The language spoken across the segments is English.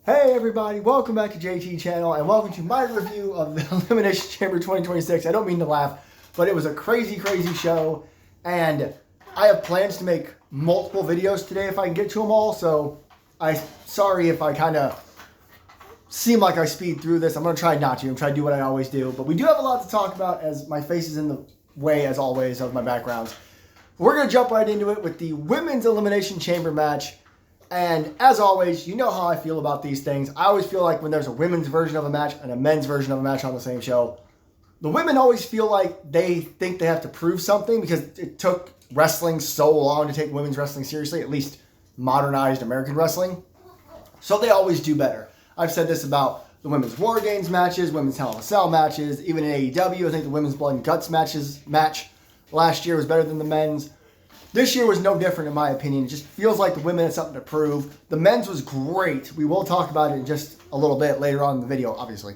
Hey everybody, welcome back to JT Channel and welcome to my review of the Elimination Chamber 2026. I don't mean to laugh, but it was a crazy show and I have plans to make multiple videos today if I can get to them all, so sorry if I kind of seem like I speed through this. I'm going to try not to. I'm trying to do what I always do, but we do have a lot to talk about as my face is in the way, as always, of my backgrounds. We're going to jump right into it with the Women's Elimination Chamber match. And as always, you know how I feel about these things. I always feel like when there's a women's version of a match and a men's version of a match on the same show, the women always feel like they think they have to prove something because it took wrestling so long to take women's wrestling seriously, at least modernized American wrestling. So they always do better. I've said this about the women's War Games matches, women's Hell in a Cell matches, even in AEW. I think the women's Blood and Guts match last year was better than the men's. This year was no different in my opinion. It just feels like the women had something to prove. The men's was great. We will talk about it in just a little bit later on in the video, obviously.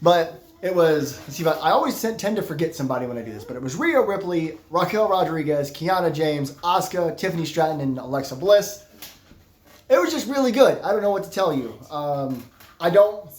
But it was, let's see, I always tend to forget somebody when I do this, but it was Rhea Ripley, Raquel Rodriguez, Kiana James, Asuka, Tiffany Stratton, and Alexa Bliss. It was just really good. I don't know what to tell you. I don't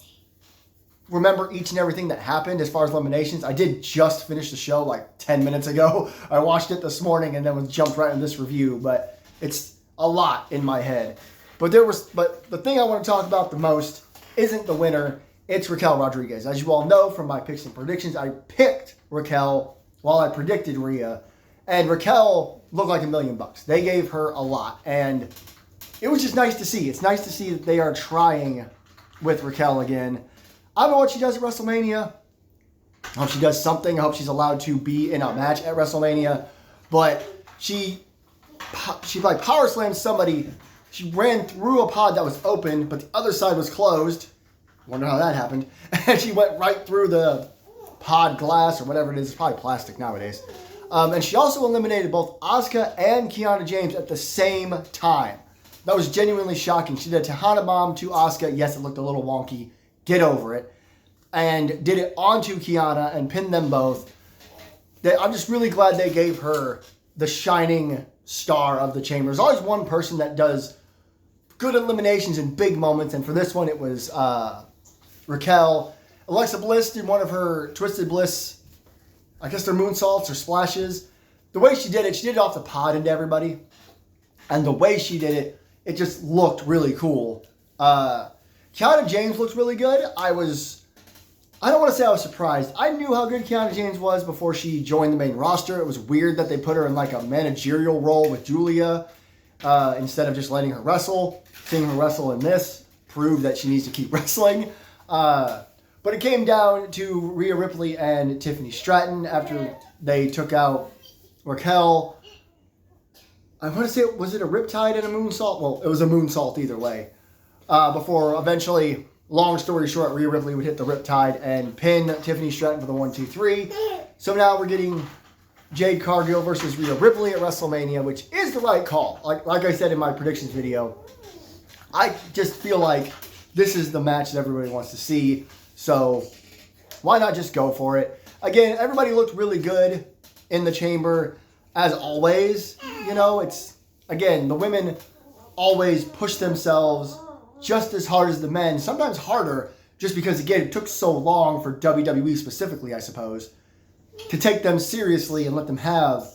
remember each and everything that happened as far as eliminations. I did just finish the show like 10 minutes ago. I watched it this morning and then jumped right in this review, but it's a lot in my head. But the thing I want to talk about the most isn't the winner. It's Raquel Rodriguez. As you all know from my picks and predictions, I picked Raquel while I predicted Rhea, and Raquel looked like $1 million. They gave her a lot, and it was just nice to see. It's nice to see that they are trying with Raquel again. I don't know what she does at WrestleMania. I hope she does something. I hope she's allowed to be in a match at WrestleMania. But she like power slammed somebody. She ran through a pod that was open, but the other side was closed. Wonder how that happened. And she went right through the pod glass or whatever it is. It's probably plastic nowadays. And she also eliminated both Asuka and Kiana James at the same time. That was genuinely shocking. She did a Tejana bomb to Asuka. Yes, it looked a little wonky. Get over it. And did it onto Kiana and pinned them both. I'm just really glad they gave her the shining star of the chamber. There's always one person that does good eliminations in big moments, and for this one it was Raquel. Alexa Bliss did one of her Twisted Bliss, I guess they're moonsaults or splashes. The way she did it off the pod into everybody. And the way she did it, it just looked really cool. Kiana James looks really good. I don't want to say I was surprised. I knew how good Kiana James was before she joined the main roster. It was weird that they put her in like a managerial role with Julia instead of just letting her wrestle. Seeing her wrestle in this proved that she needs to keep wrestling. But it came down to Rhea Ripley and Tiffany Stratton after they took out Raquel. I want to say, was it a Riptide and a moonsault? Well, it was a moonsault either way. Before eventually, long story short, Rhea Ripley would hit the Riptide and pin Tiffany Stratton for the 1-2-3. So now we're getting Jade Cargill versus Rhea Ripley at WrestleMania, which is the right call. Like I said in my predictions video, I just feel like this is the match that everybody wants to see. So why not just go for it? Again, everybody looked really good in the chamber, as always. You know, it's, again, the women always push themselves just as hard as the men, sometimes harder, just because, again, it took so long for WWE specifically, I suppose, to take them seriously and let them have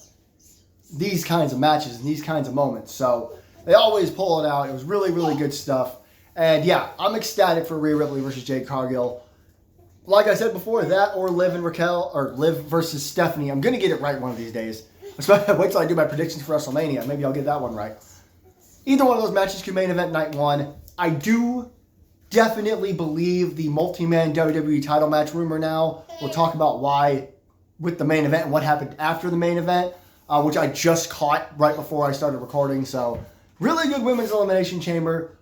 these kinds of matches and these kinds of moments. So they always pull it out. It was really good stuff. And yeah, I'm ecstatic for Rhea Ripley versus Jade Cargill. Like I said before, that or Liv and Raquel, or Liv versus Stephanie. I'm going to get it right one of these days. Wait till I do my predictions for WrestleMania. Maybe I'll get that one right. Either one of those matches could main event night one. I do definitely believe the multi-man WWE title match rumor now. We'll talk about why with the main event and what happened after the main event, which I just caught right before I started recording. So, really good women's elimination chamber.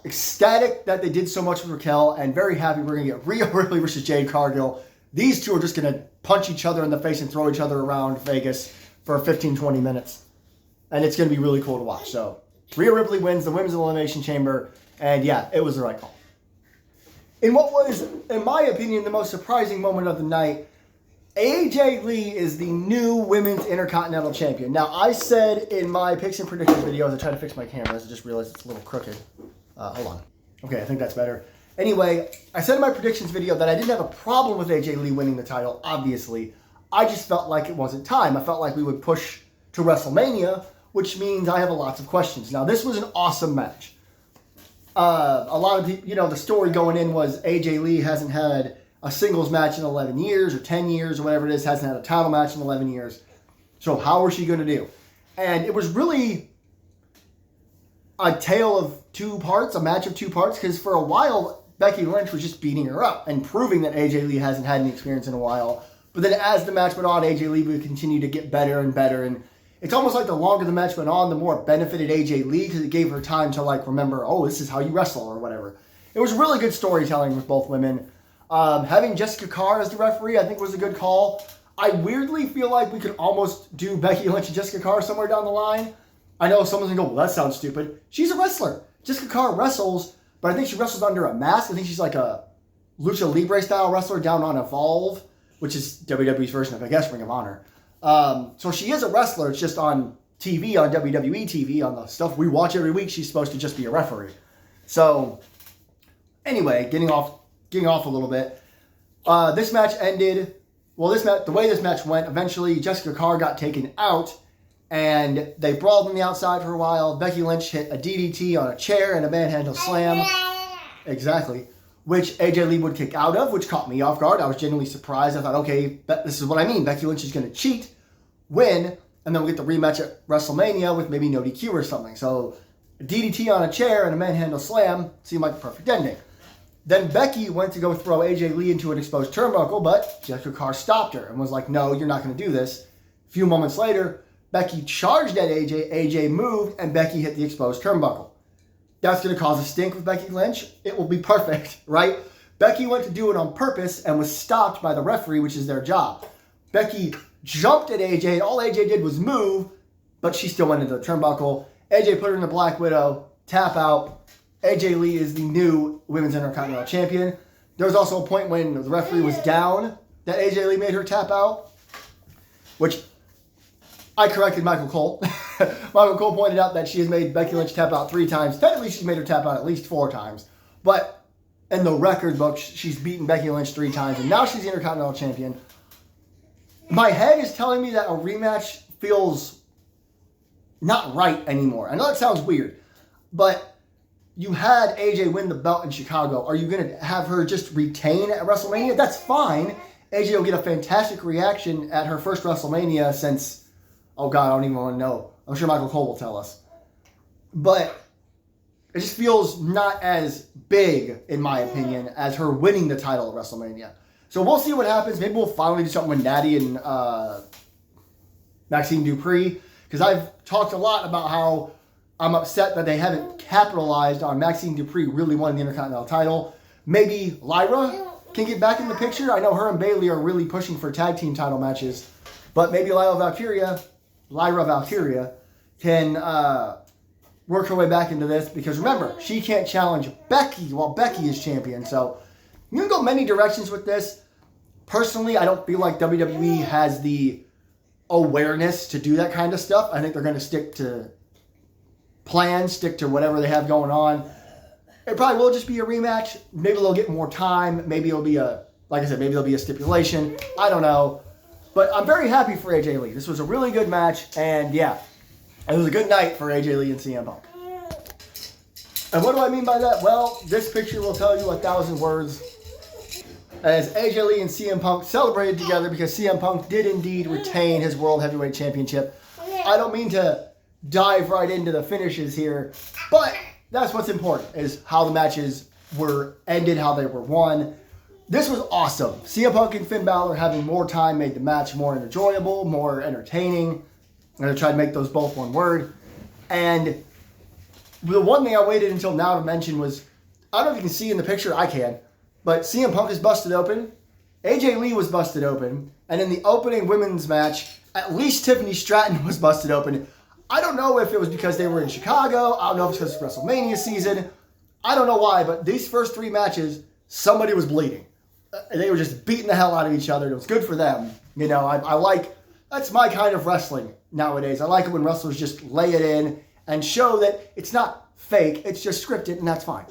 Ecstatic that they did so much with Raquel, and very happy we're going to get Rhea Ripley versus Jade Cargill. These two are just going to punch each other in the face and throw each other around Vegas for 15-20 minutes. And it's going to be really cool to watch. So, Rhea Ripley wins the Women's Elimination Chamber, and yeah, it was the right call. In what was, in my opinion, the most surprising moment of the night, AJ Lee is the new Women's Intercontinental Champion. Now, I said in my picks and predictions videos, I tried to fix my camera, I just realized it's a little crooked. Hold on. Okay, I think that's better. Anyway, I said in my predictions video that I didn't have a problem with AJ Lee winning the title, obviously. I just felt like it wasn't time. I felt like we would push to WrestleMania, which means I have lots of questions. Now, this was an awesome match. A lot of people, the story going in was AJ Lee hasn't had a singles match in 11 years or 10 years or whatever it is, hasn't had a title match in 11 years. So how is she going to do? And it was really a tale of two parts, a match of two parts, because for a while, Becky Lynch was just beating her up and proving that AJ Lee hasn't had any experience in a while. But then as the match went on, AJ Lee would continue to get better and better. And it's almost like the longer the match went on, the more it benefited AJ Lee because it gave her time to remember, oh, this is how you wrestle or whatever. It was really good storytelling with both women. Having Jessica Carr as the referee, I think, was a good call. I weirdly feel like we could almost do Becky Lynch and Jessica Carr somewhere down the line. I know someone's going to go, well, that sounds stupid. She's a wrestler. Jessica Carr wrestles, but I think she wrestles under a mask. I think she's like a Lucha Libre style wrestler down on Evolve, which is WWE's version of, I guess, Ring of Honor. So she is a wrestler. It's just on TV, on WWE TV, on the stuff we watch every week, she's supposed to just be a referee. So, anyway, getting off a little bit. This match ended. Well, the way this match went, eventually Jessica Carr got taken out, and they brawled on the outside for a while. Becky Lynch hit a DDT on a chair and a manhandle slam. Exactly. Which AJ Lee would kick out of, which caught me off guard. I was genuinely surprised. I thought, okay, this is what I mean. Becky Lynch is going to cheat, win, and then we'll get the rematch at WrestleMania with maybe no DQ or something. So a DDT on a chair and a manhandle slam seemed like the perfect ending. Then Becky went to go throw AJ Lee into an exposed turnbuckle, but Jessica Carr stopped her and was like, no, you're not going to do this. A few moments later, Becky charged at AJ, AJ moved, and Becky hit the exposed turnbuckle. That's going to cause a stink with Becky Lynch. It will be perfect, right? Becky went to do it on purpose and was stopped by the referee, which is their job. Becky jumped at AJ, and all AJ did was move, but she still went into the turnbuckle. AJ put her in the Black Widow, tap out. AJ Lee is the new Women's Intercontinental Champion. There was also a point when the referee was down that AJ Lee made her tap out, which I corrected Michael Cole. Michael Cole pointed out that she has made Becky Lynch tap out 3 times. Technically, she's made her tap out at least 4 times. But in the record book, she's beaten Becky Lynch 3 times, and now she's the Intercontinental Champion. My head is telling me that a rematch feels not right anymore. I know that sounds weird, but you had AJ win the belt in Chicago. Are you going to have her just retain at WrestleMania? That's fine. AJ will get a fantastic reaction at her first WrestleMania since, oh God, I don't even want to know. I'm sure Michael Cole will tell us. But it just feels not as big, in my opinion, as her winning the title at WrestleMania. So we'll see what happens. Maybe we'll finally do something with Natty and Maxine Dupree. Because I've talked a lot about how I'm upset that they haven't capitalized on Maxine Dupree really winning the Intercontinental title. Maybe Lyra can get back in the picture. I know her and Bayley are really pushing for tag team title matches. But maybe Lyra Valkyria can work her way back into this. Because remember, she can't challenge Becky while Becky is champion. So you can go many directions with this. Personally, I don't feel like WWE has the awareness to do that kind of stuff. I think they're going to stick to plans, stick to whatever they have going on. It probably will just be a rematch. Maybe they'll get more time. Maybe it'll be like I said, maybe there'll be a stipulation. I don't know. But I'm very happy for AJ Lee. This was a really good match. And yeah, it was a good night for AJ Lee and CM Punk. And what do I mean by that? Well, this picture will tell you 1,000 words. As AJ Lee and CM Punk celebrated together because CM Punk did indeed retain his World Heavyweight Championship. I don't mean to dive right into the finishes here, but that's what's important, is how the matches were ended, how they were won. This was awesome. CM Punk and Finn Balor having more time made the match more enjoyable, more entertaining. I'm going to try to make those both one word. And the one thing I waited until now to mention was, I don't know if you can see in the picture, I can, but CM Punk is busted open. AJ Lee was busted open. And in the opening women's match, at least Tiffany Stratton was busted open. I don't know if it was because they were in Chicago. I don't know if it's because it's WrestleMania season. I don't know why, but these first 3 matches, somebody was bleeding. They were just beating the hell out of each other. It was good for them. You know, I like, that's my kind of wrestling nowadays. I like it when wrestlers just lay it in and show that it's not fake, it's just scripted, and that's fine.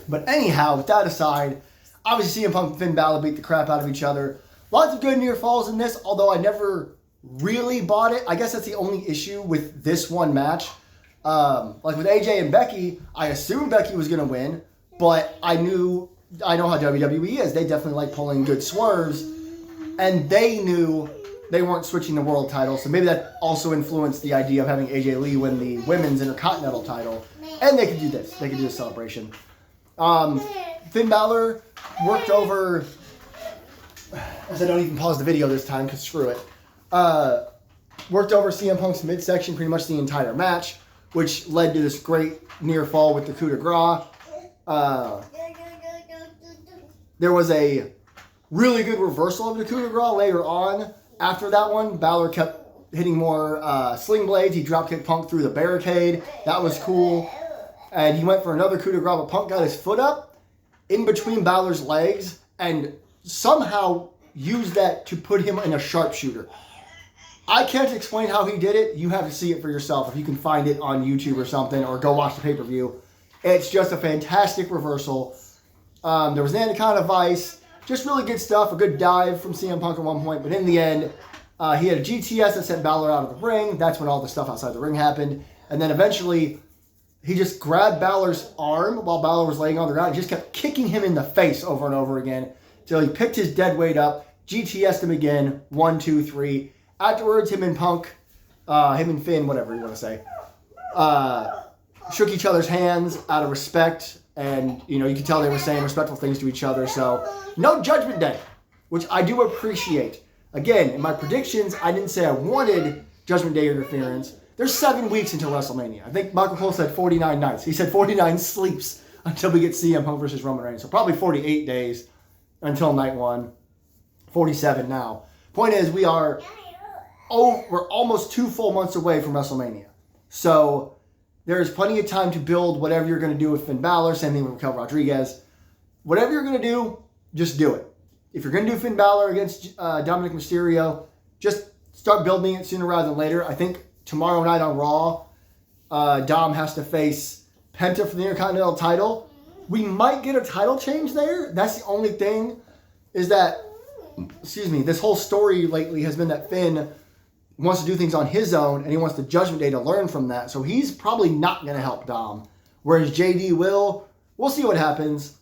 But anyhow, with that aside, obviously CM Punk and Finn Balor beat the crap out of each other. Lots of good near falls in this, although I never really bought it. I guess that's the only issue with this one match. Like with AJ and Becky, I assumed Becky was going to win, but I know how WWE is. They definitely like pulling good swerves, and they knew they weren't switching the world title, so maybe that also influenced the idea of having AJ Lee win the women's intercontinental title, and they could do this. They could do a celebration. Finn Balor worked over... As I don't even pause the video this time, because screw it. Worked over CM Punk's midsection pretty much the entire match, which led to this great near fall with the coup de grace. There was a really good reversal of the coup de grace later on. After that one, Balor kept hitting more sling blades. He dropkicked Punk through the barricade. That was cool. And he went for another coup de grace, but Punk got his foot up in between Balor's legs and somehow used that to put him in a sharpshooter. I can't explain how he did it. You have to see it for yourself if you can find it on YouTube or something, or go watch the pay-per-view. It's just a fantastic reversal. There was an Anaconda Vice. Just really good stuff. A good dive from CM Punk at one point. But in the end, he had a GTS that sent Balor out of the ring. That's when all the stuff outside the ring happened. And then eventually, he just grabbed Balor's arm while Balor was laying on the ground and just kept kicking him in the face over and over again until he picked his dead weight up, GTS'd him again, 1, 2, 3. Afterwards, him and Punk, him and Finn, whatever you want to say, shook each other's hands out of respect. And, you know, you could tell they were saying respectful things to each other. So, no Judgment Day, which I do appreciate. Again, in my predictions, I didn't say I wanted Judgment Day interference. There's 7 weeks until WrestleMania. I think Michael Cole said 49 nights. He said 49 sleeps until we get CM Punk versus Roman Reigns. So probably 48 days until night one. 47 now. Point is, we're almost 2 full months away from WrestleMania. So there's plenty of time to build whatever you're going to do with Finn Balor. Same thing with Raquel Rodriguez. Whatever you're going to do, just do it. If you're going to do Finn Balor against Dominic Mysterio, just start building it sooner rather than later. I think tomorrow night on Raw, Dom has to face Penta for the Intercontinental title. We might get a title change there. That's the only thing, is that, this whole story lately has been that Finn wants to do things on his own, and he wants the Judgment Day to learn from that. So he's probably not going to help Dom. Whereas JD will. We'll see what happens.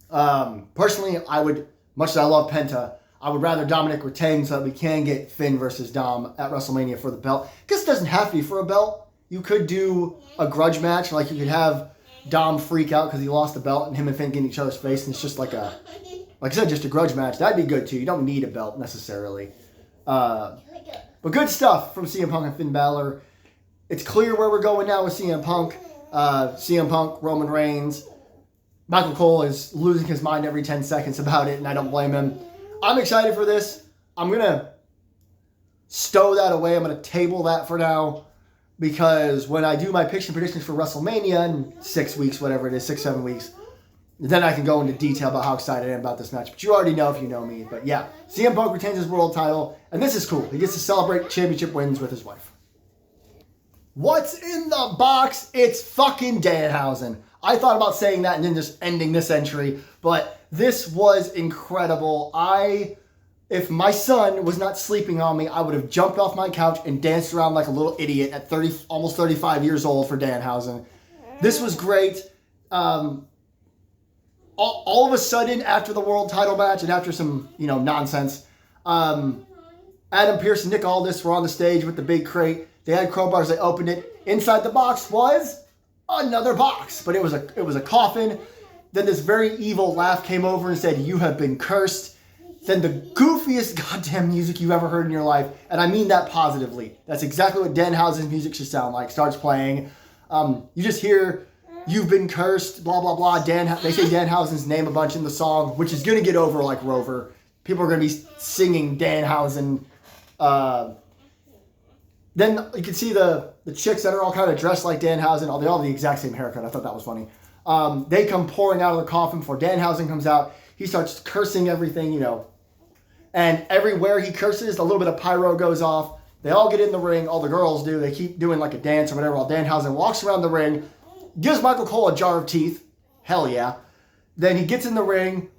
Personally, I would, much as I love Penta, I would rather Dominic retain so that we can get Finn versus Dom at WrestleMania for the belt. Because it doesn't have to be for a belt. You could do a grudge match. Like you could have Dom freak out because he lost the belt and him and Finn get in each other's face. And it's just like I said, just a grudge match. That'd be good too. You don't need a belt necessarily. But good stuff from CM Punk and Finn Balor. It's clear where we're going now with CM Punk. CM Punk, Roman Reigns. Michael Cole is losing his mind every 10 seconds about it, and I don't blame him. I'm excited for this. I'm going to stow that away. I'm going to table that for now, because when I do my picks and predictions for WrestleMania in 6 weeks, whatever it is, 6-7 weeks, then I can go into detail about how excited I am about this match. But you already know if you know me. But yeah, CM Punk retains his world title, and this is cool. He gets to celebrate championship wins with his wife. What's in the box? It's fucking Danhausen. I thought about saying that and then just ending this entry, but this was incredible. If my son was not sleeping on me, I would have jumped off my couch and danced around like a little idiot at almost 35 years old for Danhausen. This was great. All of a sudden, after the world title match and after some, nonsense, Adam Pearce and Nick Aldis were on the stage with the big crate. They had crowbars. They opened it. Inside the box was another box, but it was a coffin. Then this very evil laugh came over and said, "You have been cursed." Then the goofiest goddamn music you've ever heard in your life, and I mean that positively. That's exactly what Danhausen's music should sound like. Starts playing. You just hear, "You've been cursed," blah, blah, blah. They say Danhausen's name a bunch in the song, which is going to get over like Rover. People are going to be singing Danhausen. Then you can see the chicks that are all kind of dressed like Danhausen. They all have the exact same haircut. I thought that was funny. They come pouring out of the coffin before Danhausen comes out. He starts cursing everything, And everywhere he curses, a little bit of pyro goes off. They all get in the ring. All the girls do. They keep doing like a dance or whatever while Danhausen walks around the ring, gives Michael Cole a jar of teeth. hell yeah. Then he gets in the ring.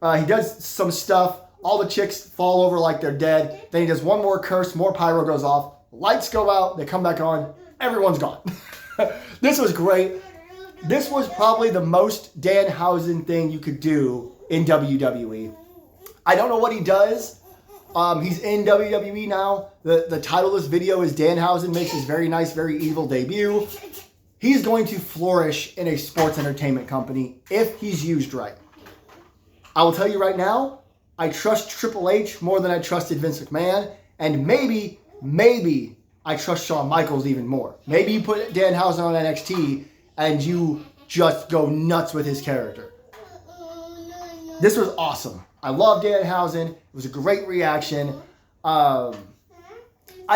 He does some stuff. All the chicks fall over like they're dead. Then he does one more curse. More pyro goes off. Lights go out. They come back on. Everyone's gone. This was great. This was probably the most Danhausen thing you could do in WWE. I don't know what he does. He's in WWE now. The title of this video is Danhausen makes his very nice, very evil debut. He's going to flourish in a sports entertainment company if he's used right. I will tell you right now, I trust Triple H more than I trusted Vince McMahon. And maybe I trust Shawn Michaels even more. Maybe you put Danhausen on NXT and you just go nuts with his character. This was awesome. I love Danhausen. It was a great reaction. I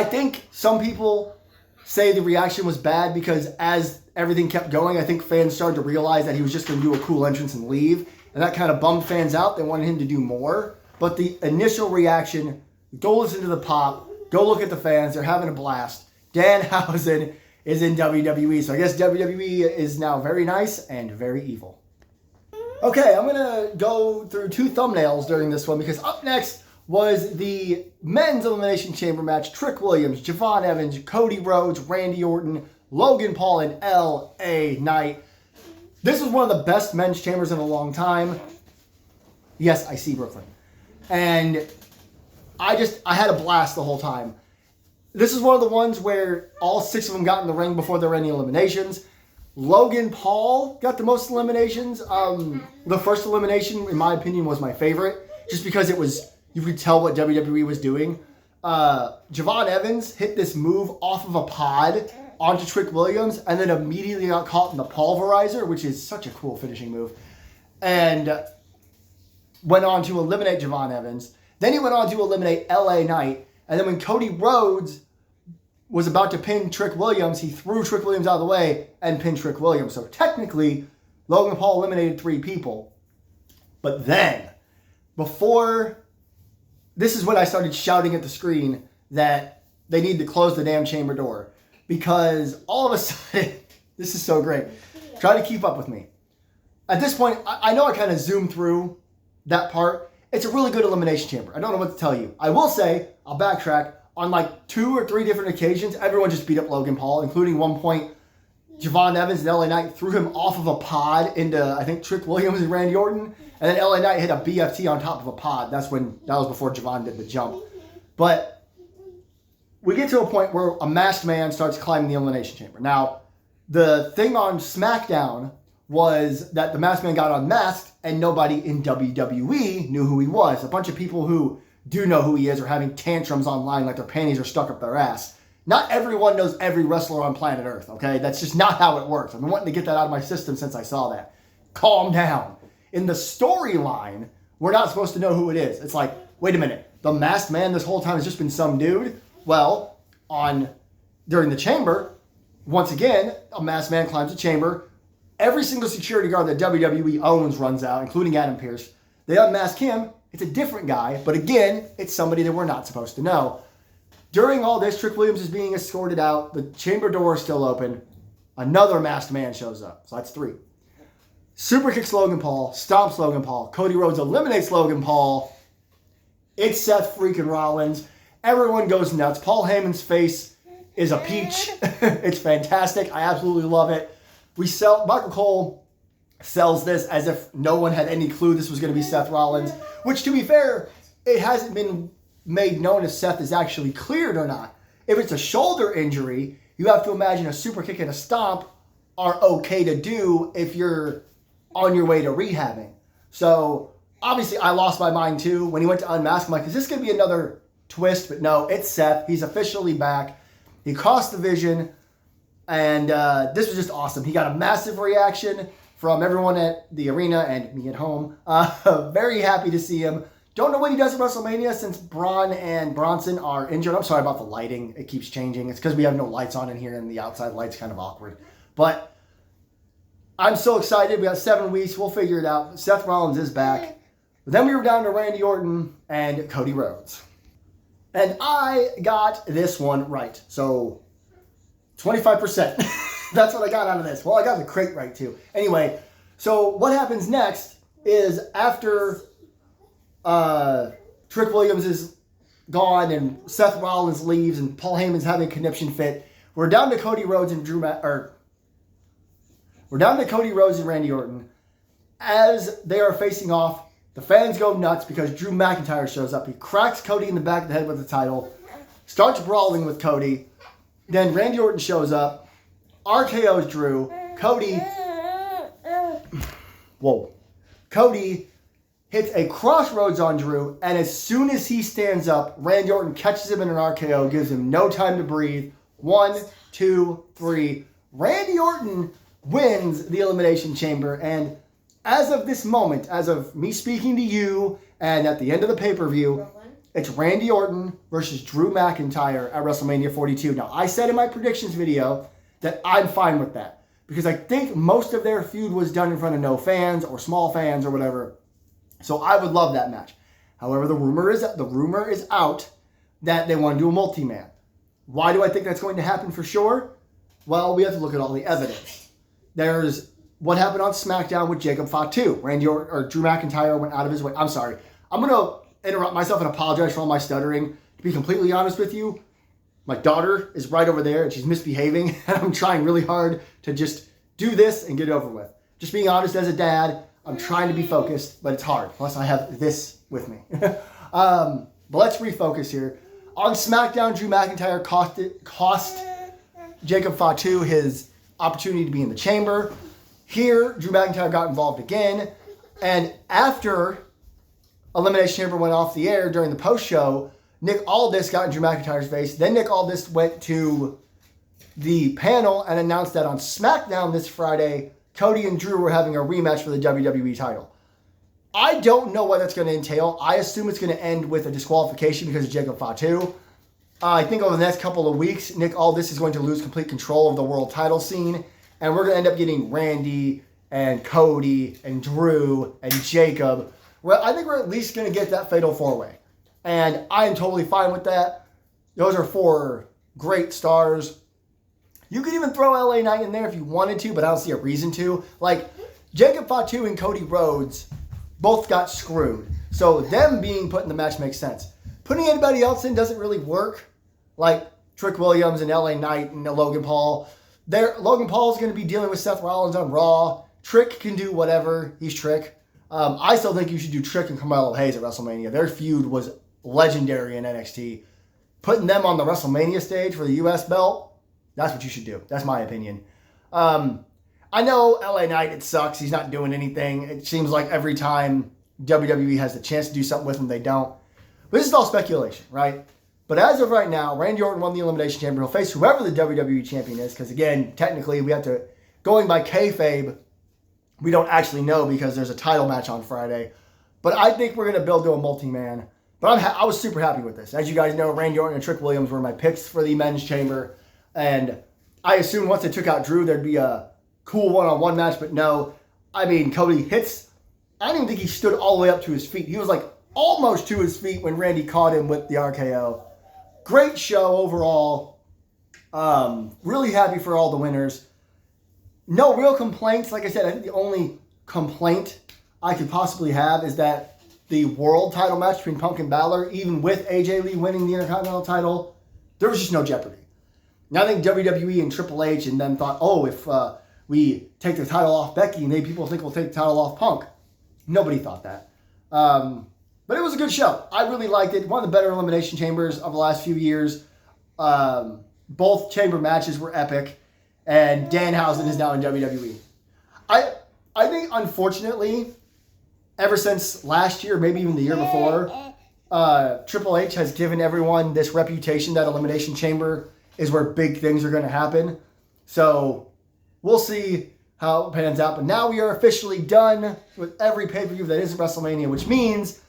think some people say the reaction was bad because as everything kept going, I think fans started to realize that he was just going to do a cool entrance and leave. And that kind of bummed fans out. They wanted him to do more. But the initial reaction, go listen to the pop, go look at the fans. They're having a blast. Danhausen is in WWE. So I guess WWE is now very nice and very evil. Okay, I'm going to go through 2 thumbnails during this one because up next was the men's Elimination Chamber match. Trick Williams, Javon Evans, Cody Rhodes, Randy Orton, Logan Paul, and LA Knight. This was one of the best men's chambers in a long time. Yes, I see Brooklyn. And I had a blast the whole time. This is one of the ones where all 6 of them got in the ring before there were any eliminations. Logan Paul got the most eliminations. The first elimination, in my opinion, was my favorite. Just because it was, you could tell what WWE was doing. Javon Evans hit this move off of a pod onto Trick Williams and then immediately got caught in the pulverizer, which is such a cool finishing move. And went on to eliminate Javon Evans. Then he went on to eliminate LA Knight. And then when Cody Rhodes was about to pin Trick Williams, he threw Trick Williams out of the way and pinned Trick Williams. So technically, Logan Paul eliminated 3 people. But then, this is when I started shouting at the screen that they need to close the damn chamber door. Because all of a sudden, this is so great. Try to keep up with me. At this point, I know I kind of zoomed through that part. It's a really good elimination chamber. I don't know what to tell you. I will say, I'll backtrack, on like 2 or 3 different occasions, everyone just beat up Logan Paul, including one point, Javon Evans and LA Knight threw him off of a pod into, I think, Trick Williams and Randy Orton. And then LA Knight hit a BFT on top of a pod. That was before Javon did the jump. But we get to a point where a masked man starts climbing the elimination chamber. Now, the thing on SmackDown was that the masked man got unmasked and nobody in WWE knew who he was. A bunch of people who do know who he is are having tantrums online like their panties are stuck up their ass. Not everyone knows every wrestler on planet Earth, okay? That's just not how it works. I've been wanting to get that out of my system since I saw that. Calm down. In the storyline, we're not supposed to know who it is. It's like, wait a minute, the masked man this whole time has just been some dude? Well, during the chamber, once again, a masked man climbs the chamber. Every single security guard that WWE owns runs out, including Adam Pearce. They unmask him. It's a different guy, but again, it's somebody that we're not supposed to know. During all this, Trick Williams is being escorted out. The chamber door is still open. Another masked man shows up. So that's 3. Super kicks Logan Paul, stomps Logan Paul. Cody Rhodes eliminates Logan Paul. It's Seth freaking Rollins. Everyone goes nuts. Paul Heyman's face is a peach. It's fantastic. I absolutely love it. Michael Cole sells this as if no one had any clue this was going to be Seth Rollins, which, to be fair, it hasn't been made known if Seth is actually cleared or not. If it's a shoulder injury, you have to imagine a super kick and a stomp are okay to do if you're on your way to rehabbing. So, obviously, I lost my mind, too. When he went to unmask, I'm like, is this going to be another twist? But no, it's Seth. He's officially back. He crossed the vision, and this was just awesome. He got a massive reaction from everyone at the arena and me at home. Very happy to see him. Don't know what he does at WrestleMania since Braun and Bronson are injured. I'm sorry about the lighting. It keeps changing. It's because we have no lights on in here and the outside light's kind of awkward. But I'm so excited. We got 7 weeks. We'll figure it out. Seth Rollins is back. But then we were down to Randy Orton and Cody Rhodes. And I got this one right. So 25%. That's what I got out of this. Well, I got the crate right too. Anyway, So what happens next is after Trick Williams is gone and Seth Rollins leaves and Paul Heyman's having a conniption fit, we're down to Cody Rhodes and Randy Orton. As they are facing off, the fans go nuts because Drew McIntyre shows up. He cracks Cody in the back of the head with the title, starts brawling with Cody. Then Randy Orton shows up, RKO's Drew. Cody hits a crossroads on Drew, and as soon as he stands up, Randy Orton catches him in an RKO, gives him no time to breathe. 1, 2, 3. Randy Orton wins the Elimination Chamber, and as of this moment, as of me speaking to you, and at the end of the pay-per-view, it's Randy Orton versus Drew McIntyre at WrestleMania 42. Now, I said in my predictions video that I'm fine with that, because I think most of their feud was done in front of no fans or small fans or whatever. So I would love that match. However, the rumor is out that they want to do a multi-man. Why do I think that's going to happen for sure? Well, we have to look at all the evidence. There's what happened on SmackDown with Jacob Fatu. Drew McIntyre went out of his way. I'm sorry. I'm going to interrupt myself and apologize for all my stuttering. To be completely honest with you, my daughter is right over there and she's misbehaving, and I'm trying really hard to just do this and get it over with. Just being honest as a dad, I'm trying to be focused, but it's hard. Plus, I have this with me. But let's refocus here. On SmackDown, Drew McIntyre cost Jacob Fatu his opportunity to be in the chamber. Here, Drew McIntyre got involved again. And after Elimination Chamber went off the air during the post-show, Nick Aldis got in Drew McIntyre's face. Then Nick Aldis went to the panel and announced that on SmackDown this Friday, Cody and Drew were having a rematch for the WWE title. I don't know what that's going to entail. I assume it's going to end with a disqualification because of Jacob Fatu. I think over the next couple of weeks, Nick Aldis is going to lose complete control of the world title scene, and we're going to end up getting Randy and Cody and Drew and Jacob. Well, I think we're at least going to get that fatal four-way, and I am totally fine with that. Those are 4 great stars. You could even throw LA Knight in there if you wanted to, but I don't see a reason to. Like, Jacob Fatu and Cody Rhodes both got screwed. So them being put in the match makes sense. Putting anybody else in doesn't really work. Like Trick Williams and LA Knight and Logan Paul. Logan Paul is going to be dealing with Seth Rollins on Raw. Trick can do whatever. He's Trick. I still think you should do Trick and Carmelo Hayes at WrestleMania. Their feud was legendary in NXT. Putting them on the WrestleMania stage for the US belt, that's what you should do. That's my opinion. I know LA Knight, it sucks. He's not doing anything. It seems like every time WWE has the chance to do something with him, they don't. But this is all speculation, right? But as of right now, Randy Orton won the Elimination Chamber. He'll face whoever the WWE champion is, because again, technically, we have to, going by kayfabe, we don't actually know because there's a title match on Friday. But I think we're going to build to a multi-man. But I was super happy with this. As you guys know, Randy Orton and Trick Williams were my picks for the men's chamber. And I assumed once they took out Drew, there'd be a cool one-on-one match. But no, I mean, Cody hits. I don't even think he stood all the way up to his feet. He was like almost to his feet when Randy caught him with the RKO. Great show overall. Really happy for all the winners. No real complaints. Like I said, I think the only complaint I could possibly have is that the world title match between Punk and Balor, even with AJ Lee winning the Intercontinental title, there was just no jeopardy. Now I think WWE and Triple H and them thought, oh, if we take the title off Becky, maybe people think we'll take the title off Punk. Nobody thought that. But it was a good show. I really liked it. One of the better Elimination Chambers of the last few years. Both chamber matches were epic. And Danhausen is now in WWE. I think, unfortunately, ever since last year, maybe even the year before, Triple H has given everyone this reputation that Elimination Chamber is where big things are going to happen. So we'll see how it pans out. But now we are officially done with every pay-per-view that isn't WrestleMania, which means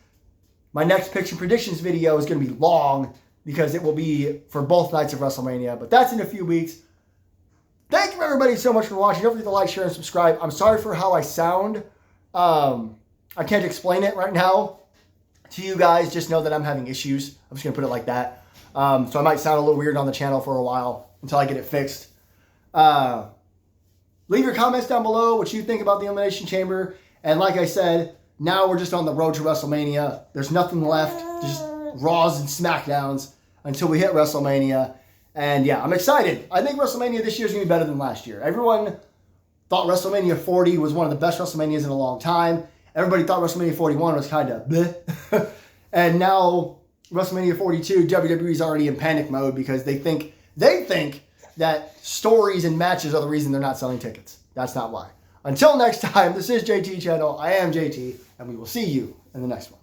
my next picks and predictions video is going to be long because it will be for both nights of WrestleMania. But that's in a few weeks. Thank you, everybody, so much for watching. Don't forget to like, share, and subscribe. I'm sorry for how I sound. I can't explain it right now to you guys. Just know that I'm having issues. I'm just going to put it like that. So I might sound a little weird on the channel for a while until I get it fixed. leave your comments down below what you think about the Elimination Chamber. And like I said, now we're just on the road to WrestleMania. There's nothing left, just Raws and SmackDowns until we hit WrestleMania. And yeah, I'm excited. I think WrestleMania this year is going to be better than last year. Everyone thought WrestleMania 40 was one of the best WrestleManias in a long time. Everybody thought WrestleMania 41 was kind of bleh. And now WrestleMania 42, WWE's already in panic mode because they think that stories and matches are the reason they're not selling tickets. That's not why. Until next time, this is JT Channel. I am JT, and we will see you in the next one.